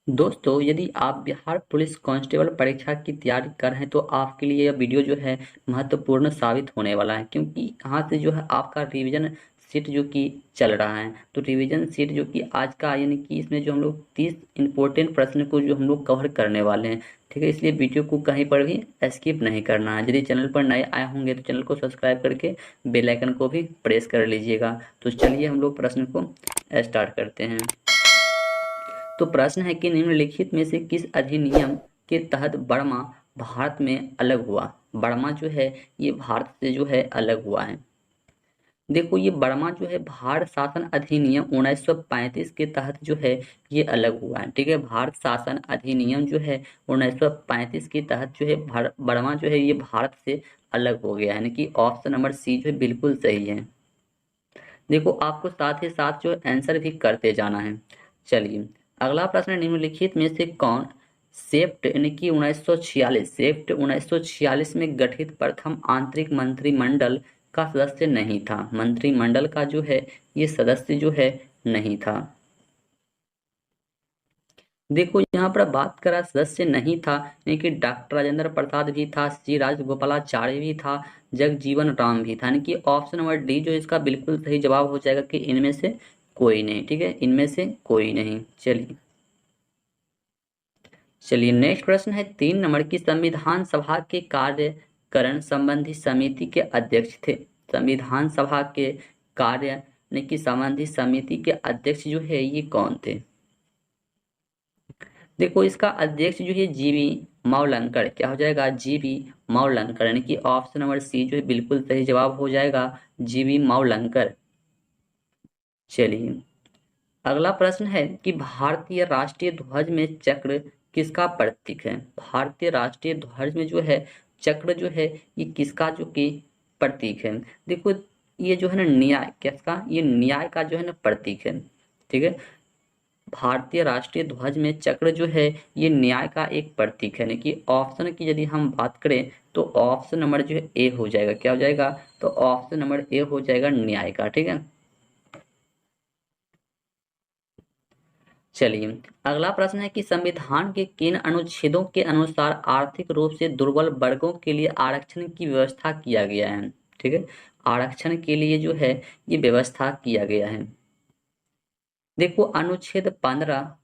दोस्तों, यदि आप बिहार पुलिस कांस्टेबल परीक्षा की तैयारी कर रहे हैं तो आपके लिए यह वीडियो जो है महत्वपूर्ण साबित होने वाला है, क्योंकि यहाँ से जो है आपका रिवीजन सीट जो कि चल रहा है। तो रिवीजन सीट जो कि आज का यानी कि इसमें जो हम लोग 30 इंपॉर्टेंट प्रश्न को जो हम लोग कवर करने वाले हैं, ठीक है। इसलिए वीडियो को कहीं पर भी स्किप नहीं करना है। यदि चैनल पर नए आए होंगे तो चैनल को सब्सक्राइब करके बेल आइकन को भी प्रेस कर लीजिएगा। तो चलिए हम लोग प्रश्न को स्टार्ट करते हैं। तो प्रश्न है कि निम्नलिखित में से किस अधिनियम के तहत बर्मा भारत में अलग हुआ। बर्मा जो है ये भारत से जो है अलग हुआ है। देखो, ये बर्मा जो है भारत शासन अधिनियम 1935 के तहत जो है ये अलग हुआ है, ठीक है। भारत शासन अधिनियम जो है 1935 के तहत जो है बर्मा जो है ये भारत से अलग हो गया है, यानी कि ऑप्शन नंबर सी जो है बिल्कुल सही है। देखो, आपको साथ ही साथ जो आंसर भी करते जाना है। चलिए, अगला प्रश्न, निम्नलिखित में से कौन सेप्ट यानी कि 1946 में गठित प्रथम आंतरिक मंत्रिमंडल का सदस्य नहीं था। मंत्रिमंडल का जो है ये सदस्य जो है नहीं था। देखो, यहाँ पर बात करा सदस्य नहीं था, यानी कि डॉक्टर राजेंद्र प्रसाद भी था, श्री राजगोपालाचार्य भी था, जगजीवन राम भी था। यानी कि ऑप्शन नंबर डी जो इसका बिल्कुल सही जवाब हो जाएगा कि इनमें से कोई नहीं, ठीक है, इनमें से कोई नहीं। चलिए नेक्स्ट प्रश्न है 3 नंबर की, संविधान सभा के कार्यकरण संबंधी समिति के अध्यक्ष थे। संविधान सभा के कार्य यानी कि संबंधी समिति के अध्यक्ष जो है ये कौन थे। देखो, इसका अध्यक्ष जो है जीवी मावलंकर, क्या हो जाएगा, जीवी मावलंकर, यानी कि ऑप्शन नंबर सी जो है बिल्कुल सही जवाब हो जाएगा, जीवी मावलंकर। चलिए, अगला प्रश्न है कि भारतीय राष्ट्रीय ध्वज में चक्र किसका प्रतीक है। भारतीय राष्ट्रीय ध्वज में जो है चक्र जो है ये किसका जो कि प्रतीक है। देखो, ये जो है ना न्याय, किसका, ये न्याय का जो है ना प्रतीक है, ठीक है। भारतीय राष्ट्रीय ध्वज में चक्र जो है ये न्याय का एक प्रतीक है, यानी कि ऑप्शन की यदि हम बात करें तो ऑप्शन नंबर जो है ए हो जाएगा, क्या हो जाएगा, तो ऑप्शन नंबर ए हो जाएगा न्याय का, ठीक है। चलिए, अगला प्रश्न है कि संविधान के किन अनुच्छेदों के अनुसार आर्थिक रूप से दुर्बल वर्गों के लिए आरक्षण की व्यवस्था किया गया है, ठीक है। आरक्षण के लिए जो है ये व्यवस्था किया गया है। देखो, अनुच्छेद 15,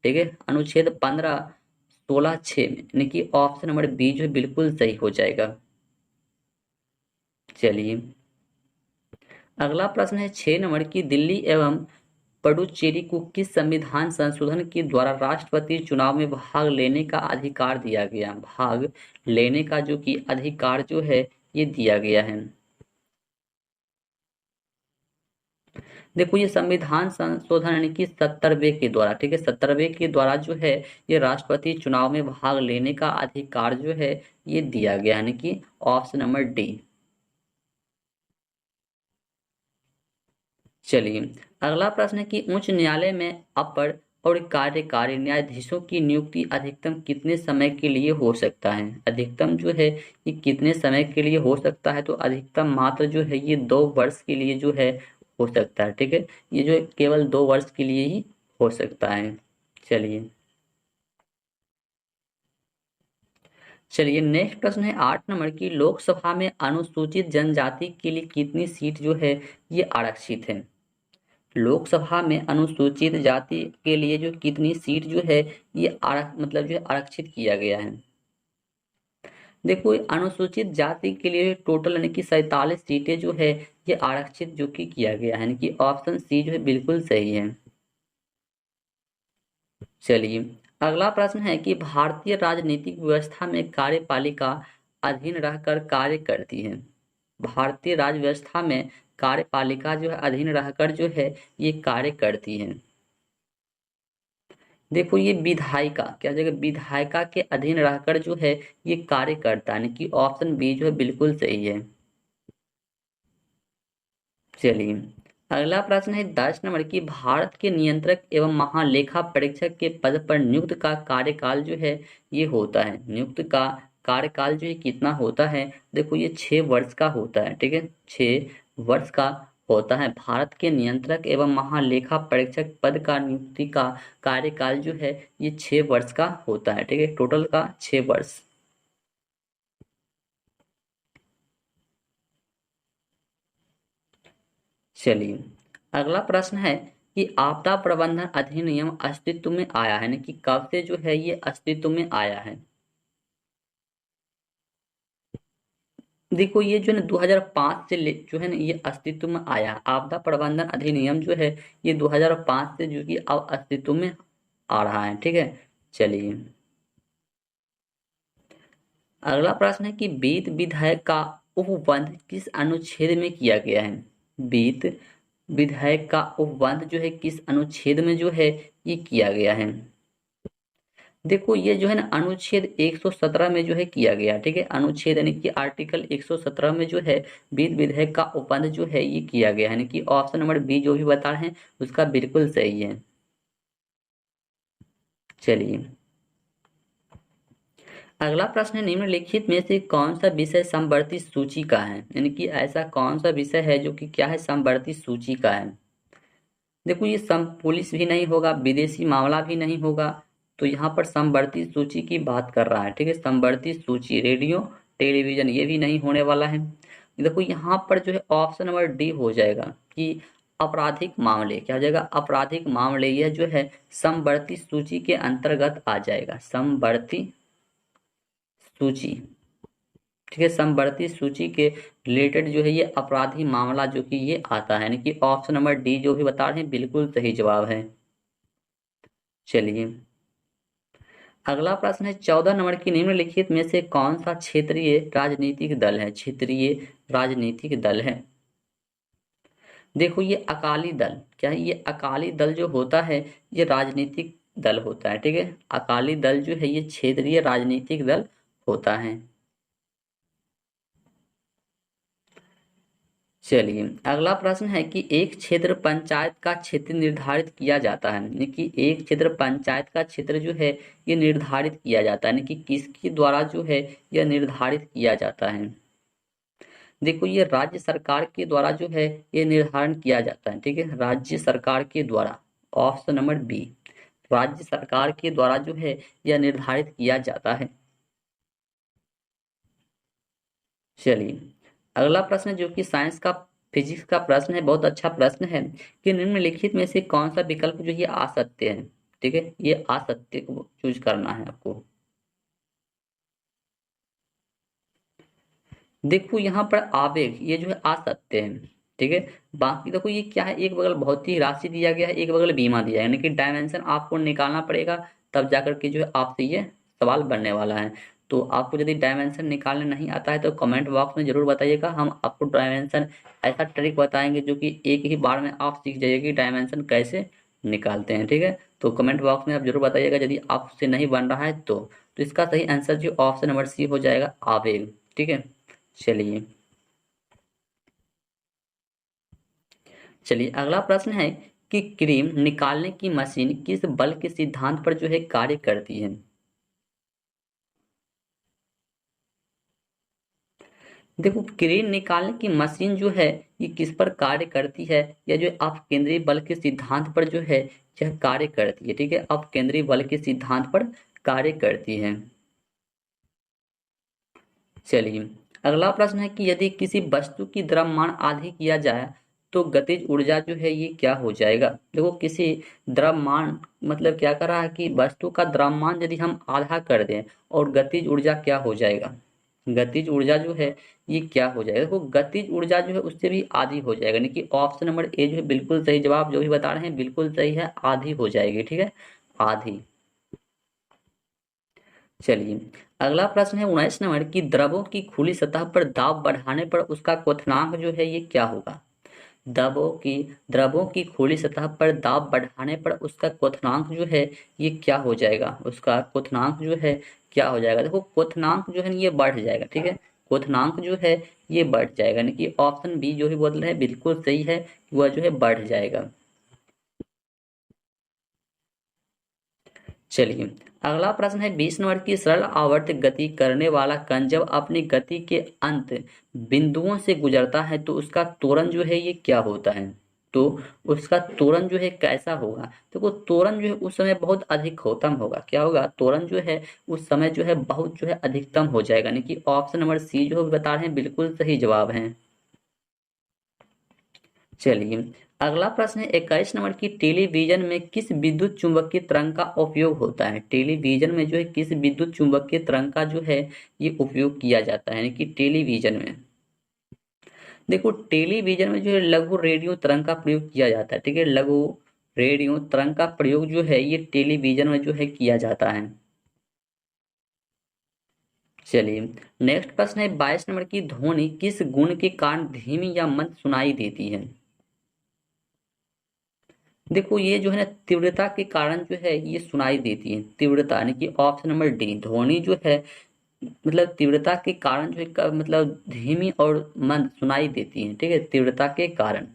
ठीक है, अनुच्छेद 15 16(6) में, यानी कि ऑप्शन नंबर बी जो है बिल्कुल सही हो जाएगा। चलिए, अगला प्रश्न है 6 नंबर की, दिल्ली एवं पुडुचेरी को किस संविधान संशोधन के द्वारा राष्ट्रपति चुनाव में भाग लेने का अधिकार दिया गया। भाग लेने का जो कि अधिकार जो है ये दिया गया है। देखो, ये संविधान संशोधन यानी कि 70वें के द्वारा, ठीक है, 70वें के द्वारा जो है ये राष्ट्रपति चुनाव में भाग लेने का अधिकार जो है ये दिया गया, यानी कि ऑप्शन नंबर डी। चलिए, अगला प्रश्न है कि उच्च न्यायालय में अपर और कार्यकारी न्यायाधीशों की नियुक्ति अधिकतम कितने समय के लिए हो सकता है। अधिकतम जो है ये कितने समय के लिए हो सकता है, तो अधिकतम मात्र जो है ये 2 वर्ष के लिए जो है हो सकता है, ठीक है। ये जो है केवल 2 वर्ष के लिए ही हो सकता है। चलिए, नेक्स्ट प्रश्न है 8 नंबर की, लोकसभा में अनुसूचित जनजाति के लिए कितनी सीट जो है ये आरक्षित है। लोकसभा में अनुसूचित जाति के लिए जो कितनी सीट जो है ये मतलब जो है आरक्षित किया गया है। देखो, अनुसूचित जाति के लिए टोटल यानी कि 47 सीटें जो है ये आरक्षित जो कि किया गया है, यानी कि ऑप्शन सी जो है बिल्कुल सही है। चलिए, अगला प्रश्न है कि भारतीय राजनीतिक व्यवस्था में कार्यपालिका अधीन रहकर कार्य करती है। भारतीय राज्य व्यवस्था में कार्यपालिका जो है अधीन रहकर जो है ये कार्य करती है। देखो, ये विधायिका, क्या हो जाएगा, विधायिका के अधीन रहकर जो है ये कार्य करता है, यानी कि ऑप्शन बी जो है बिल्कुल सही है। चलिए, अगला प्रश्न है 10 नंबर की, भारत के नियंत्रक एवं महालेखा परीक्षक के पद पर नियुक्त का कार्यकाल जो है ये होता है। नियुक्त का कार्यकाल जो है कितना होता है। देखो, ये 6 वर्ष का होता है, ठीक है, 6 वर्ष का होता है। भारत के नियंत्रक एवं महालेखा परीक्षक पद का नियुक्ति का कार्यकाल जो है ये 6 वर्ष का होता है। ठीक है, टोटल का 6 वर्ष। चलिए, अगला प्रश्न है कि आपदा प्रबंधन अधिनियम अस्तित्व में आया है, यानी कि कब से जो है ये अस्तित्व में आया है। देखो ये जो है ना 2005 से जो है ना ये अस्तित्व में आया है। आपदा प्रबंधन अधिनियम जो है ये 2005 से जो कि अब अस्तित्व में आ रहा है। ठीक है, चलिए, अगला प्रश्न है कि वित्त विधेयक का उपबंध किस अनुच्छेद में किया गया है। वित्त विधेयक का उपबंध जो है किस अनुच्छेद में जो है ये किया गया है। देखो ये जो है ना अनुच्छेद 117 में जो है किया गया। ठीक है, अनुच्छेद यानी कि आर्टिकल 117 में जो है वित्त विधेयक का उपबंध जो है ये किया गया है, यानी कि ऑप्शन नंबर बी जो भी बता रहे हैं उसका बिल्कुल सही है। चलिए, अगला प्रश्न है निम्नलिखित में से कौन सा विषय समवर्ती सूची का है, यानी कि ऐसा कौन सा विषय है जो कि क्या है समवर्ती सूची का है। देखो ये सम पुलिस भी नहीं होगा, विदेशी मामला भी नहीं होगा, तो यहाँ पर समवर्ती सूची की बात कर रहा है। ठीक है, समवर्ती सूची रेडियो टेलीविजन ये भी नहीं होने वाला है। देखो यहाँ पर जो है ऑप्शन नंबर डी हो जाएगा कि आपराधिक मामले, क्या हो जाएगा आपराधिक मामले, यह जो है समवर्ती सूची के अंतर्गत आ जाएगा, समवर्ती सूची। ठीक है, समवर्ती सूची के रिलेटेड जो है ये अपराधी मामला जो कि ये आता है, यानी कि ऑप्शन नंबर डी जो भी बता रहे हैं बिल्कुल सही जवाब है। चलिए, अगला प्रश्न है 14 नंबर की निम्नलिखित में से कौन सा क्षेत्रीय राजनीतिक दल है। क्षेत्रीय राजनीतिक दल है, देखो ये अकाली दल, क्या है ये अकाली दल जो होता है ये राजनीतिक दल होता है। ठीक है, अकाली दल जो है ये क्षेत्रीय राजनीतिक दल होता है। चलिए, अगला प्रश्न है कि एक क्षेत्र पंचायत का क्षेत्र निर्धारित किया जाता है, यानी कि एक क्षेत्र पंचायत का क्षेत्र जो है ये निर्धारित किया जाता है, यानी कि किसके द्वारा जो है यह निर्धारित किया जाता है। देखो ये राज्य सरकार के द्वारा जो है ये निर्धारण किया जाता है। ठीक है, राज्य सरकार के द्वारा, ऑप्शन नंबर बी, राज्य सरकार के द्वारा जो है यह निर्धारित किया जाता है। चलिए, अगला प्रश्न जो कि साइंस का फिजिक्स का प्रश्न है, बहुत अच्छा प्रश्न है कि निम्नलिखित में से कौन सा विकल्प जो ये आ सकते हैं। ठीक है, ये आ सकते को चूज करना है आपको। देखो यहाँ पर आवेग ये जो है आ सकते हैं। ठीक है, बाकी देखो ये क्या है, एक बगल भौतिक राशि दिया गया है, एक बगल बीमा दिया है, यानी कि डायमेंशन आपको निकालना पड़ेगा, तब जाकर के जो है आपसे ये सवाल बनने वाला है। तो आपको यदि डायमेंशन निकालने नहीं आता है तो कमेंट बॉक्स में जरूर बताइएगा, हम आपको डायमेंशन ऐसा ट्रिक बताएंगे जो कि एक ही बार में आप सीख जाइए कि डायमेंशन कैसे निकालते हैं। ठीक है, तो कमेंट बॉक्स में आप जरूर बताइएगा यदि आपसे नहीं बन रहा है तो इसका सही आंसर जो ऑप्शन नंबर सी हो जाएगा, आवेग। ठीक है, चलिए, चलिए, अगला प्रश्न है कि क्रीम निकालने की मशीन किस बल के सिद्धांत पर जो है कार्य करती है। देखो क्रेन निकालने की मशीन जो है ये किस पर कार्य करती है, या जो आप केंद्रीय बल के सिद्धांत पर जो है यह कार्य करती है। ठीक है, अब केंद्रीय बल के सिद्धांत पर कार्य करती है। चलिए, अगला प्रश्न है कि यदि किसी वस्तु की द्रव्यमान आधी किया जाए तो गतिज ऊर्जा जो है ये क्या हो जाएगा। देखो किसी द्रव्यमान मतलब क्या कर रहा है कि वस्तु का द्रव्यमान यदि हम आधा कर दें और गतिज ऊर्जा क्या हो जाएगा, गतिज ऊर्जा जो है ये क्या हो जाएगा। देखो गतिज ऊर्जा जो है उससे भी आधी हो जाएगा, यानी कि ऑप्शन नंबर ए जो है बिल्कुल सही जवाब, जो भी बता रहे हैं बिल्कुल सही है, आधी हो जाएगी। ठीक है, आधी। चलिए, अगला प्रश्न है 19 नंबर की द्रवों की खुली सतह पर दाब बढ़ाने पर उसका क्वथनांक जो है ये क्या होगा। द्रवों की खुली सतह पर दाब बढ़ाने पर उसका क्वथनांक जो है ये क्या हो जाएगा, उसका क्वथनांक जो है क्या हो जाएगा। देखो क्वथनांक जो है ये बढ़ जाएगा। ठीक है, क्वथनांक जो है ये बढ़ जाएगा, यानी कि ऑप्शन बी जो भी बोल रहे हैं बिल्कुल सही है कि वह जो है बढ़ जाएगा। चलिए, अगला प्रश्न है 20 नंबर की, सरल आवर्त गति करने वाला कण जब अपनी गति के अंत बिंदुओं से गुजरता है तो उसका त्वरण जो है ये क्या होता है? तो उसका त्वरण जो है कैसा होगा? देखो, त्वरण जो है उस समय बहुत अधिकतम होगा। क्या होगा? त्वरण जो है उस समय जो है बहुत जो है अधिकतम हो जाएगा, यानी कि ऑप्शन नंबर सी जो बता रहे हैं बिल्कुल सही जवाब है। चलिए, अगला प्रश्न है 21 नंबर की, टेलीविजन में किस विद्युत चुंबकीय तरंग का उपयोग होता है? टेलीविजन में जो है किस विद्युत चुंबकीय तरंग का जो है ये उपयोग किया जाता है, यानी कि टेलीविजन में। देखो, टेलीविजन में जो है लघु रेडियो तरंग का प्रयोग किया जाता है। ठीक है, लघु रेडियो तरंग का प्रयोग जो है ये टेलीविजन में जो है किया जाता है। चलिए, नेक्स्ट प्रश्न है 22 नंबर की, ध्वनि किस गुण के कारण धीमी या मंद सुनाई देती है? देखो, ये जो है ना तीव्रता के कारण जो है ये सुनाई देती है। तीव्रता यानी कि ऑप्शन नंबर डी, ध्वनि जो है मतलब तीव्रता के कारण जो है मतलब धीमी और मंद सुनाई देती है। ठीक है, तीव्रता के कारण।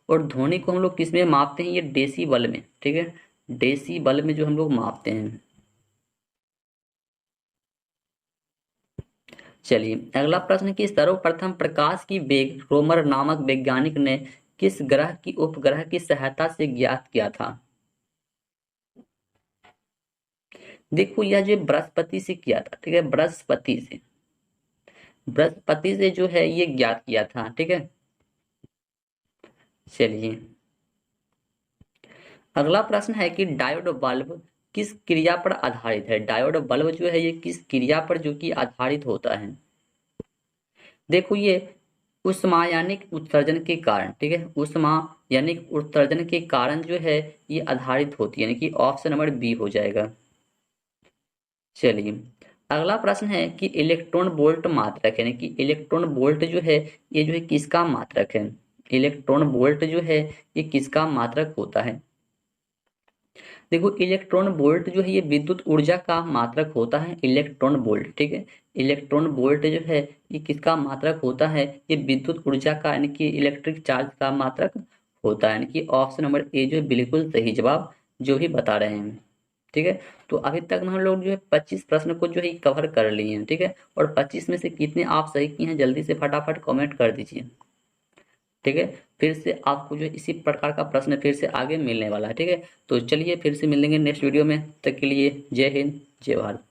और ध्वनि को हम लोग किस में मापते हैं? ये डेसिबल में। ठीक है, डेसिबल में जो हम लोग मापते हैं। चलिए, अगला प्रश्न की, सर्वप्रथम प्रकाश की वेग रोमर नामक वैज्ञानिक ने किस ग्रह की उपग्रह की सहायता से ज्ञात किया था? देखो, यह जो बृहस्पति से किया था। ठीक है, बृहस्पति से जो है ये ज्ञात किया था। ठीक है। चलिए, अगला प्रश्न है कि डायोड बल्ब किस क्रिया पर आधारित है? डायोड बल्ब जो है ये किस क्रिया पर जो कि आधारित होता है? देखो, ये उष्मायानिक उत्सर्जन के कारण। ठीक है, उष्मायानिक उत्सर्जन के कारण जो है ये आधारित होती है, यानी कि ऑप्शन नंबर बी हो जाएगा। चलिए, अगला प्रश्न है कि इलेक्ट्रॉन वोल्ट मात्रक, यानी कि इलेक्ट्रॉन वोल्ट जो है ये जो है किसका मात्रक है? इलेक्ट्रॉन वोल्ट जो है ये किसका मात्रक होता है? देखो, इलेक्ट्रॉन वोल्ट जो है ये विद्युत ऊर्जा का मात्रक होता है। इलेक्ट्रॉन वोल्ट, ठीक है, इलेक्ट्रॉन वोल्ट जो है ये किसका मात्रक होता है? ये विद्युत ऊर्जा का, यानी कि इलेक्ट्रिक चार्ज का मात्रक होता है, यानी कि ऑप्शन नंबर ए जो है बिल्कुल सही जवाब जो भी बता रहे हैं। ठीक है, तो अभी तक में हम लोग जो है 25 प्रश्न को जो है कवर कर लिए हैं। ठीक है, और 25 में से कितने आप सही किए हैं जल्दी से फटाफट कमेंट कर दीजिए। ठीक है, फिर से आपको जो है इसी प्रकार का प्रश्न फिर से आगे मिलने वाला है। ठीक है, तो चलिए फिर से मिलेंगे नेक्स्ट वीडियो में। तब तक के लिए जय हिंद, जय भारत।